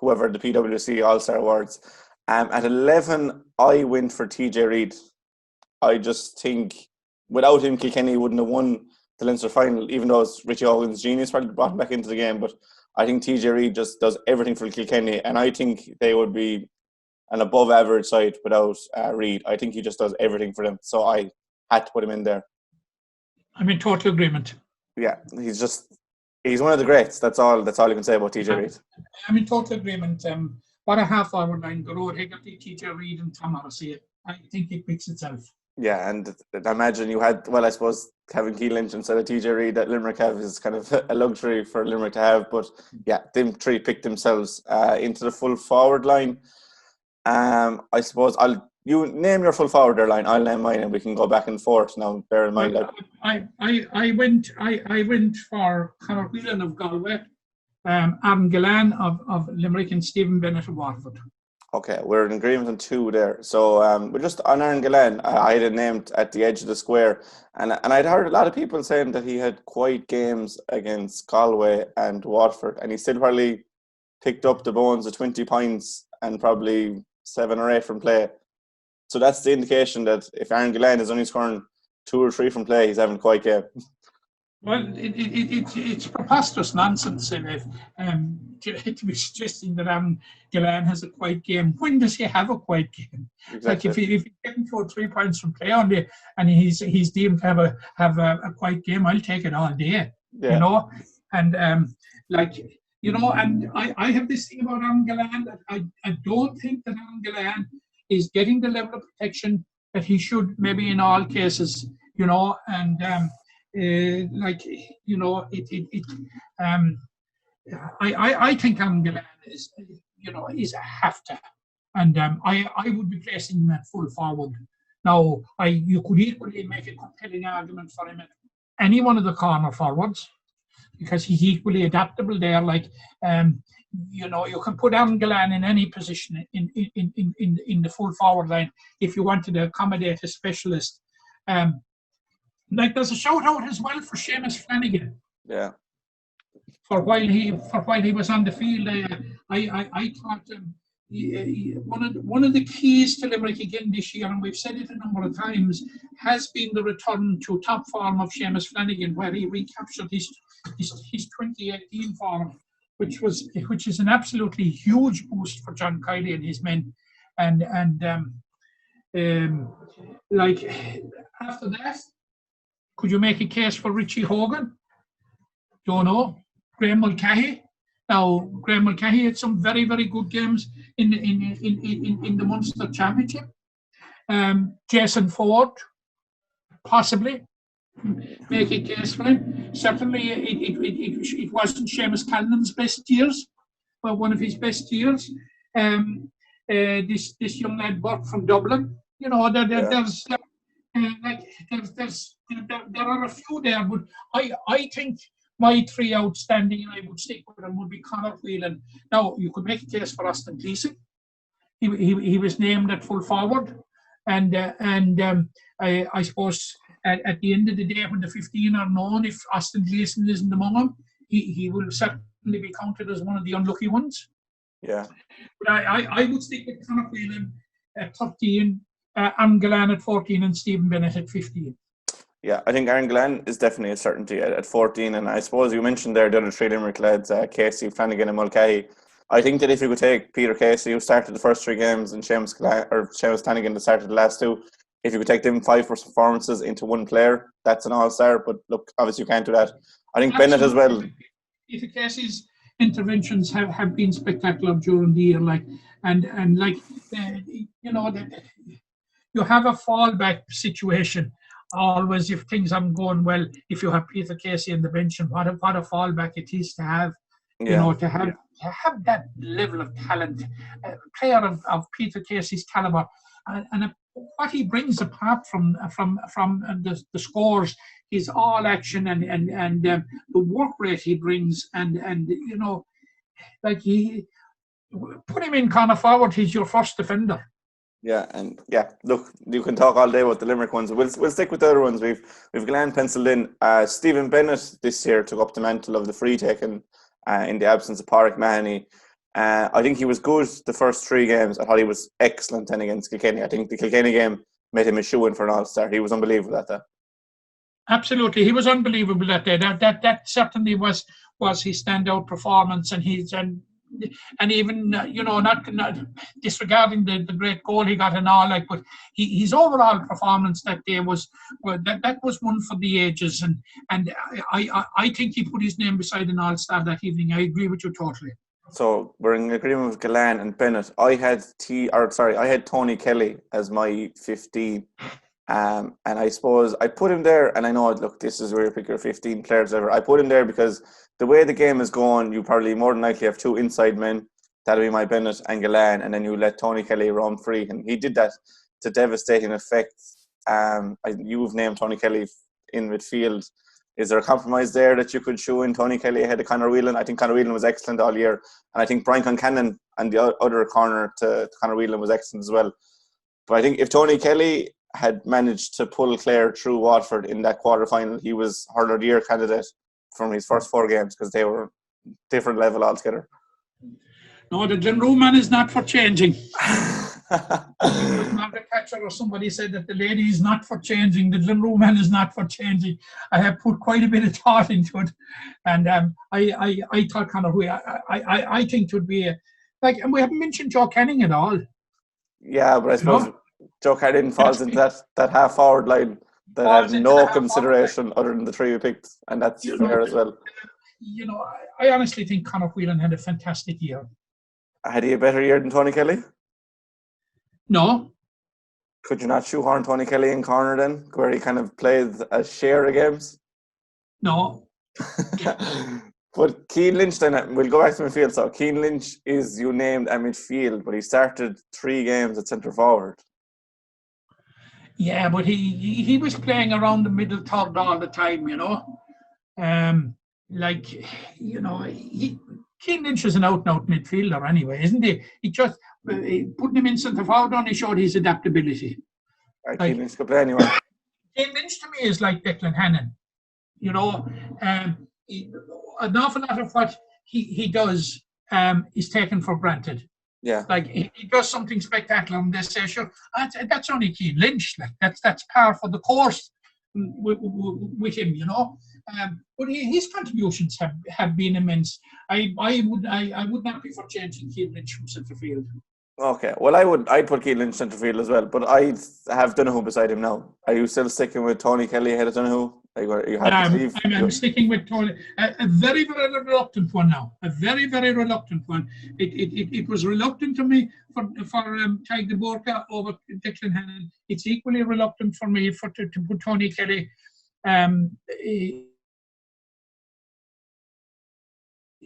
PwC All-Star Awards. At 11, I went for TJ Reid. I just think without him, Kilkenny wouldn't have won the Leinster final, even though it's Richie Hogan's genius probably brought him back into the game. But I think TJ Reid just does everything for Kilkenny, and I think they would be an above average side without Reid. I think he just does everything for them, so I had to put him in there. I'm in total agreement. Yeah, he's one of the greats. That's all you can say about TJ Reid. I'm in total agreement. What a half forward line, Garrod Hegarty, TJ Reid and Tom Morrissey. I think it picks itself. Yeah, and imagine you had, well, I suppose having Keane Lynch instead of TJ Reid that Limerick have is kind of a luxury for Limerick to have. But yeah, them three picked themselves into the full forward line. I suppose you name your full forward line, I'll name mine, and we can go back and forth. Now, bear in mind that I went for Conor Whelan of Galway, Aaron Gillan of Limerick, and Stephen Bennett of Waterford. Okay, we're in agreement on two there. So we're just on Aaron Gillan. I had it named at the edge of the square, and I'd heard a lot of people saying that he had quiet games against Galway and Waterford, and he still probably picked up the bones of 20 points and probably 7 or 8 from play. So that's the indication that if Aaron Gillan is only scoring 2 or 3 from play, he's having a quiet game. Well, it's preposterous nonsense to be suggesting that Aaron Gillan has a quiet game. When does he have a quiet game? Exactly. Like if he's getting 2 or 3 points from play on day and he's deemed to have a quiet game, I'll take it all day. Yeah. You know, and and I have this thing about Aaron Gillan that I don't think that Aaron Gillan is getting the level of protection that he should, maybe in all cases. You know, and I think Aaron Gillan is a have to, and I would be placing him at full forward. Now, you could equally make a compelling argument for him at any one of the corner forwards, because he's equally adaptable there. You can put Aaron Gillan in any position in the full forward line if you wanted to accommodate a specialist. There's a shout out as well for Seamus Flanagan. Yeah. For while he was on the field, I thought one of the keys to Limerick again this year, and we've said it a number of times, has been the return to top form of Seamus Flanagan, where he recaptured his 2018 form, which is an absolutely huge boost for John Kiley and his men, and after that. Could you make a case for Richie Hogan? Don't know. Graham Mulcahy. Now, Graham Mulcahy had some very, very good games in the Munster Championship. Jason Ford, possibly. Make a case for him. Certainly, it wasn't Seamus Callan's best years, but one of his best years. This young lad, Burt from Dublin. You know, there's. There are a few there, but I think my 3 outstanding, and I would stick with them, would be Conor Whelan. Now, you could make a case for Austin Gleeson. He was named at full forward, and I suppose at the end of the day, when the 15 are known, if Austin Gleeson isn't among them, he will certainly be counted as one of the unlucky ones. Yeah. But I would stick with Conor Whelan at 13. Aaron Gillan at 14 and Stephen Bennett at 15. Yeah, I think Aaron Gillan is definitely a certainty at 14. And I suppose you mentioned there the other 3 Limerick lads, Casey, Flanagan and Mulcahy. I think that if you could take Peter Casey, who started the first 3 games, and Seamus Flanagan, that started the last 2, if you could take them 5 performances into one player, that's an all-star. But look, obviously you can't do that. I think Bennett as well. Peter Casey's interventions have been spectacular during the year. You have a fallback situation always if things aren't going well. If you have Peter Casey in the bench, and what a fallback it is to have, to have that level of talent, a player of Peter Casey's caliber, and what he brings apart from the scores is all action and the work rate he brings, and he put him in corner forward. He's your first defender. Yeah, and look, you can talk all day about the Limerick ones. We'll stick with the other ones. We've Glenn penciled in. Stephen Bennett this year took up the mantle of the free taken in the absence of Pádraig Mahoney. I think he was good the first 3 games. I thought he was excellent then against Kilkenny. I think the Kilkenny game made him a shoe-in for an all-star. He was unbelievable at that. Absolutely, he was unbelievable that day. That certainly was his standout performance, and even not disregarding the great goal he got and all, like, but his overall performance that day was that was one for the ages, and I think he put his name beside an all-star that evening. I agree with you totally. So we're in agreement with Gallan and Bennett. I had Tony Kelly as my 15. And I suppose I put him there, and I know, look, this is where you pick your 15 players ever. I put him there because the way the game is going, you probably more than likely have two inside men. That'll be my Bennett and Gallan, and then you let Tony Kelly roam free. And he did that to devastating effect. You've named Tony Kelly in midfield. Is there a compromise there that you could show in Tony Kelly ahead of Conor Whelan? I think Conor Whelan was excellent all year. And I think Brian Concannon and the other corner to Conor Whelan was excellent as well. But I think if Tony Kelly had managed to pull Clare through Watford in that quarter-final, he was Hurler of the Year candidate from his first 4 games, because they were different level altogether. No, the Glenroe man is not for changing. Margaret Thatcher or somebody said that the lady is not for changing. The Glenroe man is not for changing. I have put quite a bit of thought into it, and I thought kind of I think it would be and we haven't mentioned Joe Canning at all. Yeah, but I suppose Joe Canning falls into that half forward line that has no consideration other than the 3 we picked, and that's fair as well. I honestly think Conor Whelan had a fantastic year. Had he a better year than Tony Kelly? No. Could you not shoehorn Tony Kelly in corner then, where he kind of played a share of games? No. But Keane Lynch, then we'll go back to midfield. So Keane Lynch is you named at midfield, but he started 3 games at centre forward. Yeah, but he was playing around the middle third all the time, Keane Lynch is an out-and-out midfielder anyway, isn't he? He just putting him in centre forward only showed his adaptability. Keane Lynch could play anywhere. Keane Lynch to me is like Declan Hannon. An awful lot of what he does is taken for granted. Yeah. Like he does something spectacular and they say, sure, that's only Keane Lynch. Like that's par for the course with him, but his contributions have been immense. I would not be for changing Keane Lynch from centre field. Okay, well I'd put Keane Lynch centre field as well, but I'd have Donoghue beside him now. Are you still sticking with Tony Kelly ahead of Donoghue? I'm sticking with Tony. A very, very reluctant one now. A very, very reluctant one. It was reluctant to me for Tadhg de Búrca over Declan Hannon. It's equally reluctant for me to put Tony Kelly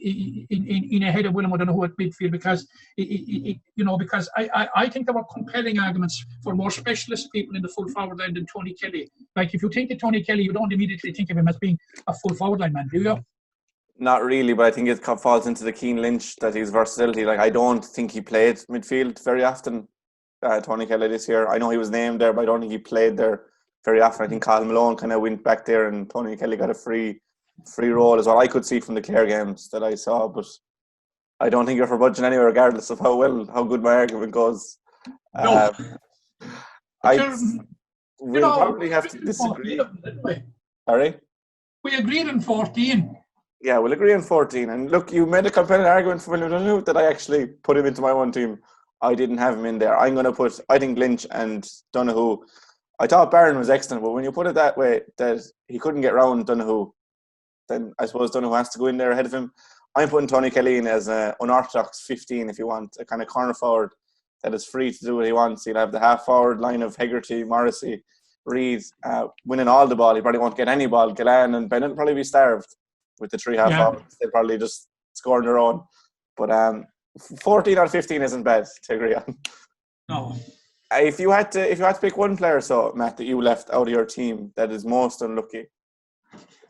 in ahead of Willem O'Donoghue at midfield, because because I think there were compelling arguments for more specialist people in the full forward line than Tony Kelly. Like if you think of Tony Kelly, you don't immediately think of him as being a full forward line man, do you? Not really, but I think it falls into the Keane Lynch that his versatility. Like I don't think he played midfield very often. Tony Kelly this year, I know he was named there, but I don't think he played there very often. I think Carl Malone kind of went back there, and Tony Kelly got a free role as well. I could see from the Clare games that I saw, but I don't think you're for budging anywhere, regardless of how good my argument goes. No. We'll probably have to disagree. 14, didn't we? Sorry? We agreed on 14. Yeah, we'll agree on 14. And look, you made a compelling argument for William Donoghue that I actually put him into my one team. I didn't have him in there. I think Lynch and Donoghue. I thought Barron was excellent, but when you put it that way, that he couldn't get round Donoghue, then I suppose Donoghue has to go in there ahead of him. I'm putting Tony Kelly in as an unorthodox 15, if you want, a kind of corner forward that is free to do what he wants. He'll have the half forward line of Hegarty, Morrissey, Reid, winning all the ball. He probably won't get any ball. Gallan and Bennett will probably be starved with the 3 half forwards. They'll probably just score on their own. But 14 or 15 isn't bad to agree on. No. If you had to pick one player, so Matt, that you left out of your team that is most unlucky,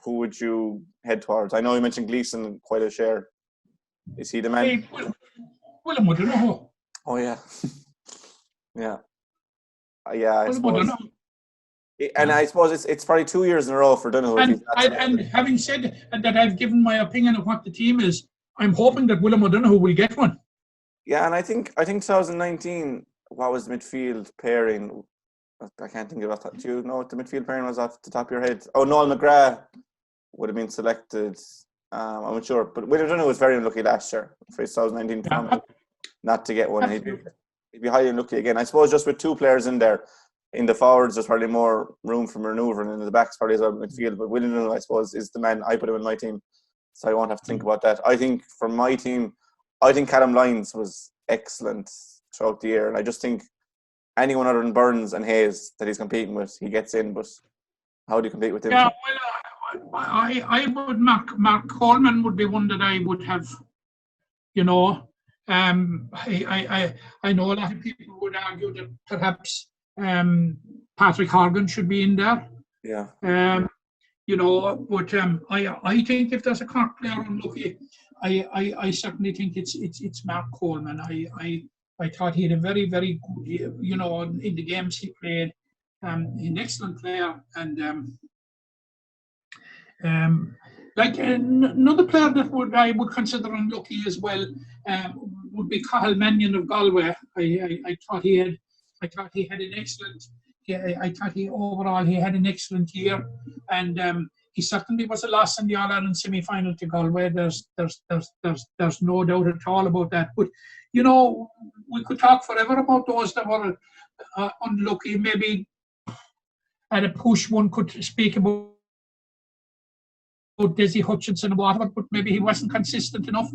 who would you head towards? I know you mentioned Gleeson quite a share. Is he the man? Willem O'Donoghue. Oh yeah, yeah. I suppose. And I suppose it's probably 2 years in a row for Donoghue. And having said that, I've given my opinion of what the team is. I'm hoping that Willem O'Donoghue will get one. Yeah, and I think 2019. What was the midfield pairing? I can't think of that. Do you know what the midfield pairing was off the top of your head? Oh, Noel McGrath would have been selected. I'm not sure, but William Dunne was very unlucky last year for his 2019 performance, not to get one. He'd be highly unlucky again. I suppose just with two players in there, in the forwards, there's probably more room for manoeuvre, and in the backs probably as well midfield. But William Dunne, I suppose, is the man. I put him in my team, so I won't have to think about that. I think for my team, I think Callum Lyons was excellent throughout the year, and I just think anyone other than Burns and Hayes that he's competing with, he gets in. But how do you compete with him? Yeah, well, I would Mark Coleman would be one that I would have. I know a lot of people would argue that perhaps Patrick Horgan should be in there. Yeah. But I think if there's a Cork player unlucky, I certainly think it's Mark Coleman. I thought he had a very, very good year, in the games he played. An excellent player, and another player that I would consider unlucky as well would be Cathal Mannion of Galway. I thought he had an excellent. I thought he had an excellent year, and he certainly was a loss in the All Ireland semi-final to Galway. There's no doubt at all about that. But we could talk forever about those that were unlucky. Maybe at a push, one could speak about Desi Hutchinson and whatever, but maybe he wasn't consistent enough.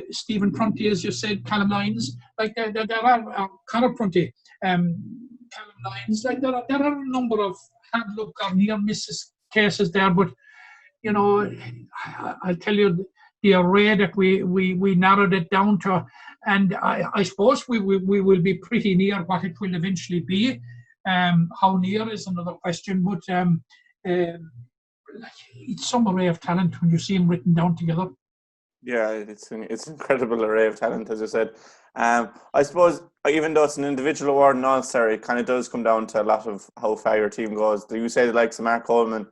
Stephen Prunty, as you said, Callum Lyons, like there are Conor Prunty, Callum Lyons, like there are a number of hard luck or near misses cases there, but I'll tell you the array that we narrowed it down to, and I suppose we will be pretty near what it will eventually be. How near is another question, but it's some array of talent when you see them written down together. Yeah, it's an incredible array of talent, as you said. I suppose even though it's an individual award and all-star, it kind of does come down to a lot of how far your team goes. You say the likes of Mark Coleman,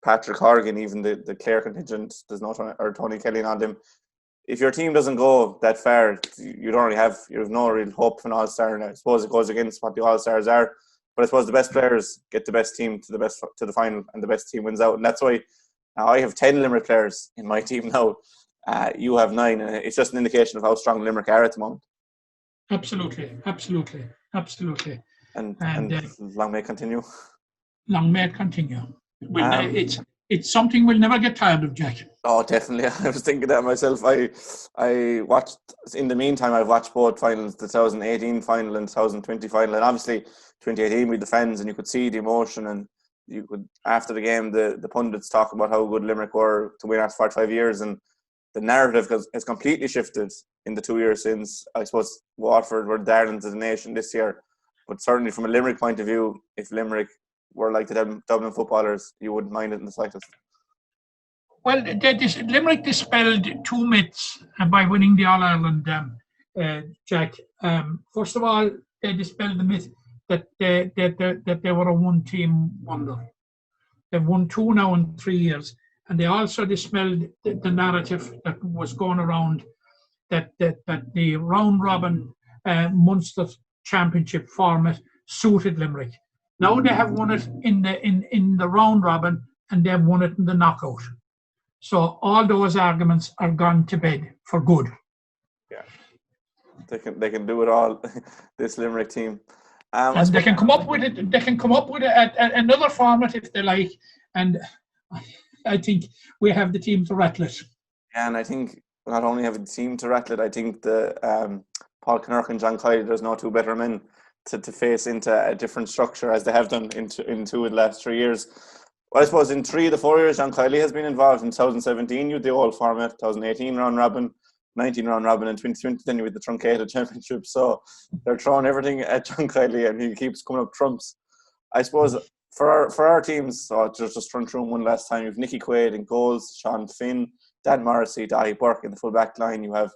Patrick Horgan, even the Clare contingent, there's no Tony Kelly on them. If your team doesn't go that far, you have no real hope for an all-star. And I suppose it goes against what the all-stars are. But I suppose the best players get the best team to the final, and the best team wins out. And that's why I have 10 Limerick players in my team now. You have 9, and it's just an indication of how strong Limerick are at the moment. Absolutely. And long may it continue. Long may it continue. It's something we'll never get tired of, Jack. Oh, definitely. I was thinking that myself. I watched, in the meantime, I've watched both finals, the 2018 final and 2020 final. And obviously, 2018 with the fans, and you could see the emotion, and you could, after the game, the pundits talk about how good Limerick were to win after 45 years. And the narrative has completely shifted in the 2 years since. I suppose Waterford were darlings of the nation this year. But certainly from a Limerick point of view, if Limerick were like the Dublin footballers, you wouldn't mind it in the slightest. Well, Limerick dispelled 2 myths by winning the All-Ireland, Jack. First of all, they dispelled the myth that they were a one-team wonder. They've won 2 now in 3 years. And they also dispelled the narrative that was going around that the round-robin Munster Championship format suited Limerick. Now they have won it in the round-robin, and they've won it in the knockout. So all those arguments are gone to bed for good. Yeah, they can do it all. This Limerick team, and they can come up with it. They can come up with another format if they like, and I think we have the team to rattle it. And I think not only have the team to rattle it, I think the Paul Kinnerk and John Kyle, there's no 2 better men to face into a different structure as they have done in 2 of the last 3 years. Well, I suppose in 3 of the 4 years, John Kiley has been involved. In 2017, you had the old format, 2018 round robin, 19 round robin, and 2020 then with the truncated championship. So they're throwing everything at John Kiley, and he keeps coming up trumps. I suppose for our teams, so just run through them one last time. You have Nicky Quaid in goals, Sean Finn, Dan Morrissey, Dahi Burke in the full back line. You have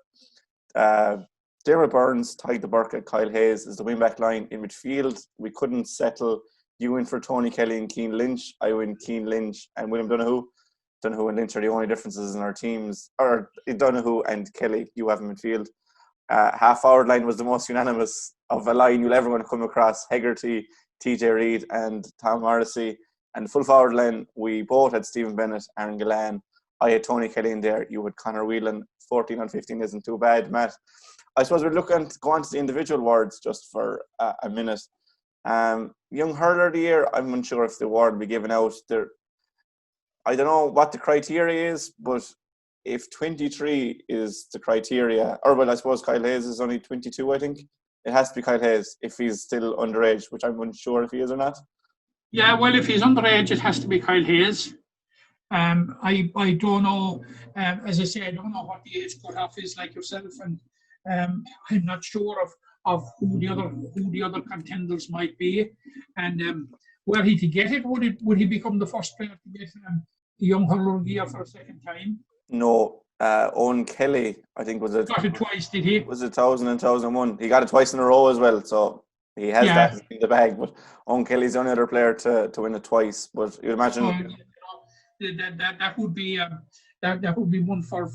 Dermot Burns, Tyga Burke, Kyle Hayes is the wing back line. In midfield, we couldn't settle. You win for Tony Kelly and Keane Lynch. I win Keane Lynch and William Donoghue. Donoghue and Lynch are the only differences in our teams. Or Donoghue and Kelly, you have in midfield. Half-forward line was the most unanimous. of a line you'll ever want to come across. Hegarty, TJ Reid and Tom Morrissey. And full forward line, we both had Stephen Bennett, Aaron Gillan. I had Tony Kelly in there. You had Conor Whelan. 14 on 15 isn't too bad, Matt. I suppose we're looking to go on to the individual awards just for a minute. Young Hurler of the Year, I'm unsure if the award will be given out. I don't know what the criteria is, but if 23 is the criteria, or well, I suppose Kyle Hayes is only 22, I think. It has to be Kyle Hayes if he's still underage, which I'm unsure if he is or not. Yeah, well, if he's underage, it has to be Kyle Hayes. I don't know, as I say, I don't know what the age cutoff is like yourself, and I'm not sure of who the other contenders might be, and were he to get it, would he become the first player to get the Young Hurler of the Year for a second time? No, Owen Kelly, I think was it. Got it twice, did he? Was it 2000 and 2001? He got it twice in a row as well, so he has that in the bag. But Owen Kelly's the only other player to win it twice. But you'd imagine that would be one for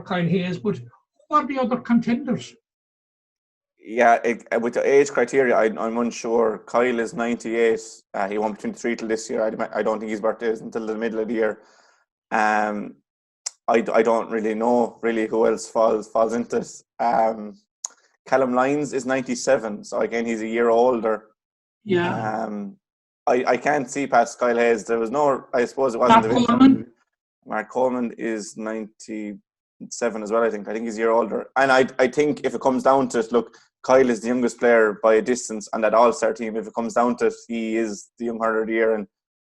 Kyle Hayes. But who are the other contenders? Yeah, with the age criteria, I'm unsure. Kyle is 98. He won't be 23 till this year. I don't think his birthday is until the middle of the year. I don't really know who else falls into this. Callum Lyons is 97, so again he's a year older. Yeah. I can't see past Kyle Hayes. There was no, I suppose it wasn't. Mark Coleman. Mark Coleman is 97 as well. I think he's a year older. And I think if it comes down to it, look, Kyle is the youngest player by a distance on that All-Star team. If it comes down to it, he is the Young Hurler of the Year,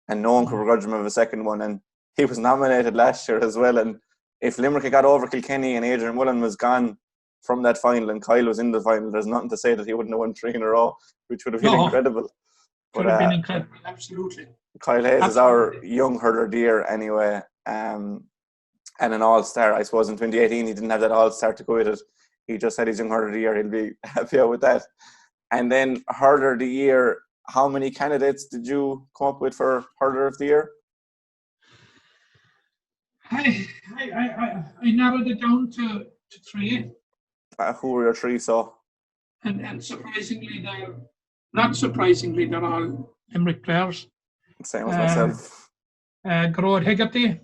and no one could begrudge him of a second one. And he was nominated last year as well. And if Limerick had got over Kilkenny and Adrian Mullen was gone from that final and Kyle was in the final, there's nothing to say that he wouldn't have won 3 in a row, which would have been incredible. Could have been incredible, absolutely. Kyle Hayes is our Young Hurler of the Year anyway. And an All-Star. I suppose in 2018 he didn't have that All-Star to go with it. He just had his Young Hurler of the Year. He'll be happy out with that. And then Hurler of the Year, how many candidates did you come up with for Hurler of the Year? I narrowed it down to 3. Who were your 3, so? And surprisingly, they're all Limerick players. Same as myself. Gearóid Hegarty,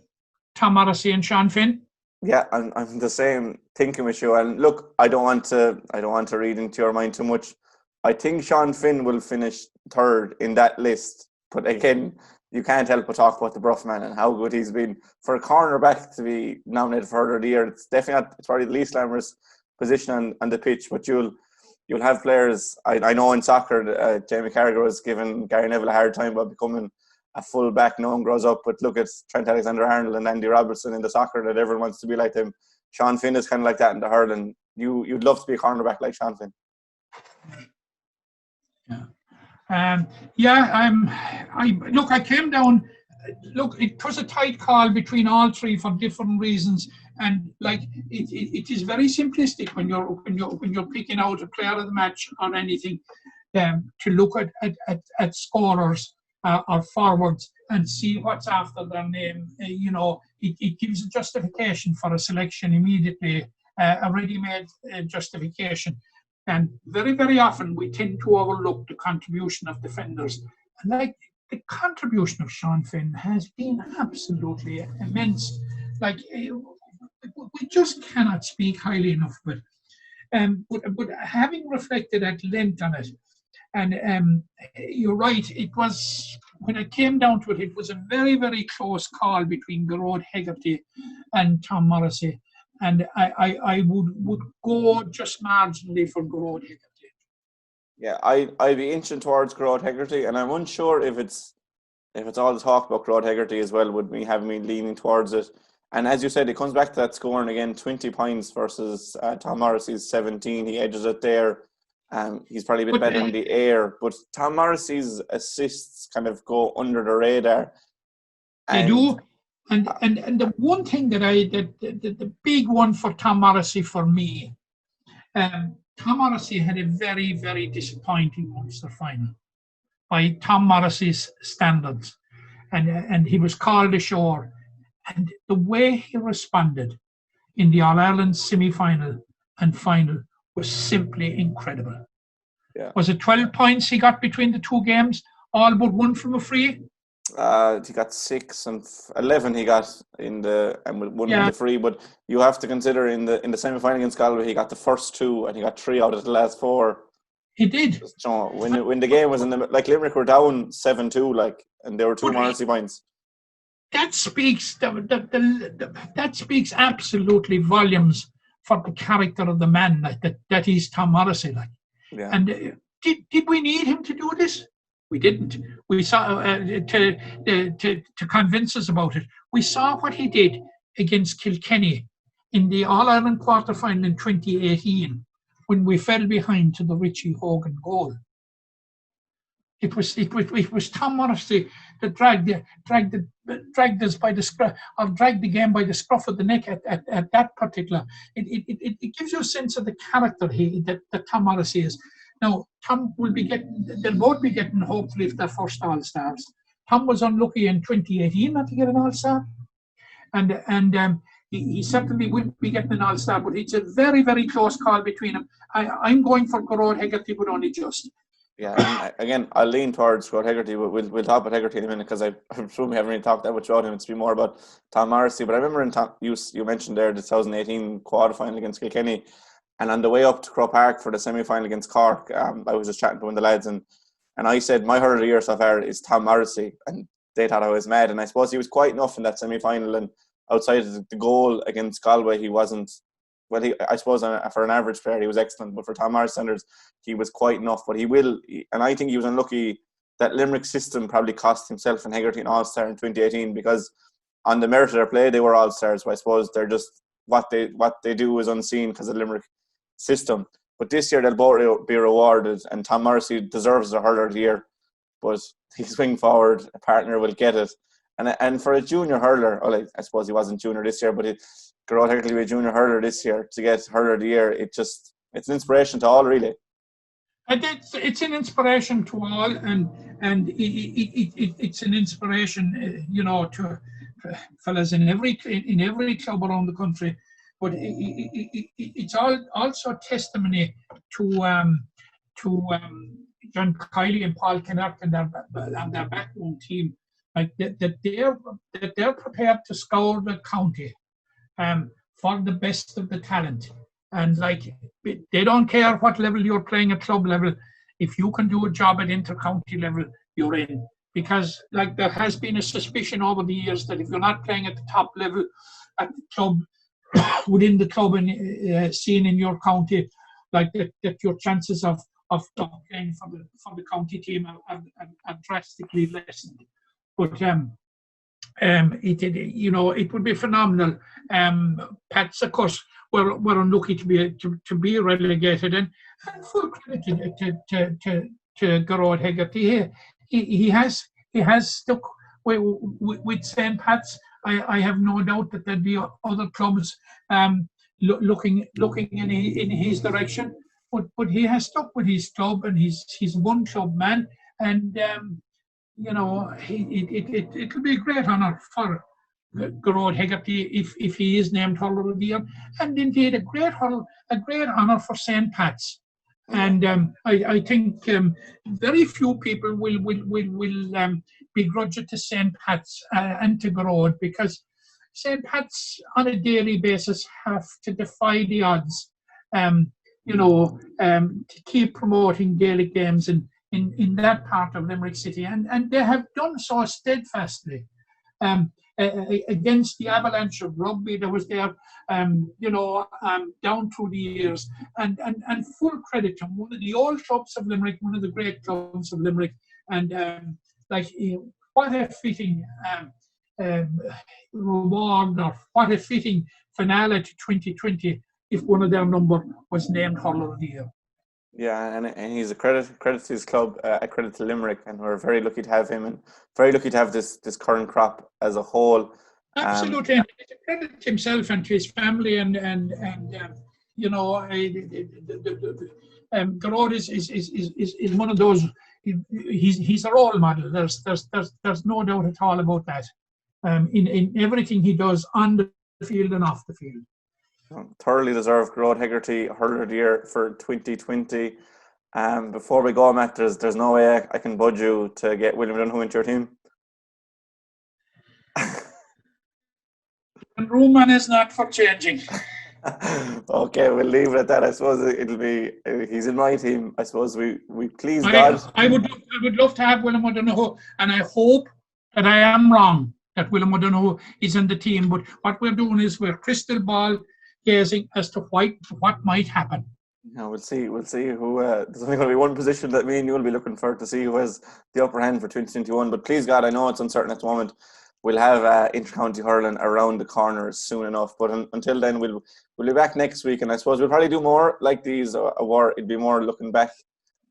Tom Morrissey and Sean Finn. Yeah, I'm the same thinking with you. And look, I don't want to read into your mind too much. I think Sean Finn will finish 3rd in that list. But again, you can't help but talk about the Bruff man and how good he's been. For a cornerback to be nominated for Hurler of the Year, it's probably the least glamorous position on the pitch. But you'll have players. I know in soccer, Jamie Carragher was giving Gary Neville a hard time about becoming a full back. No one grows up, but look at Trent Alexander-Arnold and Andy Robertson in the soccer that everyone wants to be like them. Sean Finn is kind of like that in the hurling. You'd love to be a cornerback like Sean Finn. I came down. Look, it was a tight call between all 3 for different reasons, and like it is very simplistic when you're picking out a player of the match or anything, to look at scorers or forwards and see what's after their name. It gives a justification for a selection immediately, a ready-made justification. And very, very often we tend to overlook the contribution of defenders. And like the contribution of Sean Finn has been absolutely immense. Like we just cannot speak highly enough of it. But having reflected at length on it, and you're right, it was, when it came down to it, it was a very, very close call between Gearóid Hegarty and Tom Morrissey. And I would go just marginally for Gearóid Hegarty. Yeah, I'd be inching towards Gearóid Hegarty, and I'm unsure if it's all the talk about Gearóid Hegarty as well would have me leaning towards it. And as you said, it comes back to that scoring again, 20 points versus Tom Morrissey's 17. He edges it there. He's probably a bit better in the air, but Tom Morrissey's assists kind of go under the radar. They do. And the one thing the big one for Tom Morrissey for me, Tom Morrissey had a very, very disappointing Munster final by Tom Morrissey's standards. And he was called ashore. And the way he responded in the All-Ireland semi-final and final was simply incredible. Yeah. Was it 12 points he got between the two games? All but one from a free? He got 6 and 11. He got in the and one Yeah. with the free. But you have to consider in the semi-final against Galway, he got the first 2 and he got 3 out of the last 4. He did. So when the game was in the Limerick were down 7-2, and there were 2 Morrissey points. That speaks that speaks absolutely volumes for the character of the man that is Tom Morrissey. Yeah. And did we need him to do this? We didn't. We saw to convince us about it. We saw what he did against Kilkenny in the All-Ireland quarter-final in 2018 when we fell behind to the Richie Hogan goal. It was Tom Morrissey that dragged us by the scruff, or dragged the game by the scruff of the neck at that particular. It gives you a sense of the character that Tom Morrissey is. Now, Tom they'll both be getting, hopefully, if they're first All-Stars. Tom was unlucky in 2018 not to get an All-Star. And he certainly would be getting an All-Star, but it's a very, very close call between them. I'm going for Gearóid Hegarty, but only just. Yeah, and again, I'll lean towards Gearóid Hegarty. We'll talk about Hegarty in a minute, because I'm sure we haven't really talked that much about him. It's been more about Tom Morrissey. But I remember you mentioned there the 2018 quarter-final against Kilkenny, and on the way up to Croke Park for the semi-final against Cork, I was just chatting to one of the lads, and I said, my hurler of the year so far is Tom Morrissey, and they thought I was mad. And I suppose he was quite enough in that semi-final, and outside of the goal against Galway, he wasn't. Well, I suppose for an average player, he was excellent. But for Tom Morrissey standards, he was quite enough. But and I think he was unlucky that Limerick system probably cost himself and Hegarty an All-Star in 2018, because on the merit of their play, they were All-Stars. But I suppose they're just what they do is unseen because of the Limerick system. But this year, they'll both be rewarded, and Tom Morrissey deserves the hurler of the year. But he swing forward, a partner will get it. And for a junior hurler, I suppose he wasn't junior this year, but Gearóid Hegarty to be a junior hurler this year, to get hurler of the year, it's an inspiration to all, really. And it's an inspiration to all, and it's an inspiration, to fellas in every club around the country. But it's also testimony to John Kiley and Paul Kennard and their backbone team, that they're prepared to scour the county for the best of the talent. And they don't care what level you're playing at club level. If you can do a job at inter-county level, you're in. Because there has been a suspicion over the years that if you're not playing at the top level at the club, within the club and scene in your county, that your chances of playing for the county team are drastically lessened. But it would be phenomenal. Pats, of course, were unlucky to be relegated, and full credit to Gearóid Hegarty. He has stuck with St. Pat's. I have no doubt that there'll be other clubs looking in his direction, but he has stuck with his club, and he's one club man, and it'll be a great honour for Gearóid Hegarty if he is named hurler of the year, and indeed a great honour for St. Pat's. And I think very few people will begrudge it to St. Pat's and to Gearóid, because St. Pat's on a daily basis have to defy the odds, to keep promoting Gaelic games in that part of Limerick City, and they have done so steadfastly. Against the avalanche of rugby that was there, down through the years, and full credit to one of the old clubs of Limerick, one of the great clubs of Limerick, and what a fitting reward, or what a fitting finale to 2020 if one of their number was named hurler of the year. Yeah, and he's a credit to his club, a credit to Limerick, and we're very lucky to have him, and very lucky to have this current crop as a whole. Absolutely, and it's a credit to himself and to his family, and Gearóid is one of those. He's a role model. There's no doubt at all about that. In everything he does on the field and off the field. Thoroughly deserved Grode Hegarty Hurler of the Year for 2020. Before we go, Matt, there's no way I can budge you to get William Dunhu into your team. And Roman is not for changing. Okay, we'll leave it at that. I suppose it'll be he's in my team. I suppose we please I God. would love to have William O'Donoghue, and I hope that I am wrong that William O'Donoghue is in the team. But what we're doing is we're crystal ball gazing as to what might happen. Yeah, we'll see. We'll see who. There's only going to be one position that me and you will be looking for to see who has the upper hand for 2021. But please God, I know it's uncertain at the moment. We'll have inter-county hurling around the corner soon enough. But until then, we'll be back next week, and I suppose we'll probably do more like these. It'd be more looking back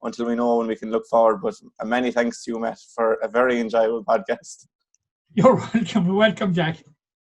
until we know when we can look forward. But many thanks to you, Matt, for a very enjoyable podcast. You're welcome. Welcome, Jack.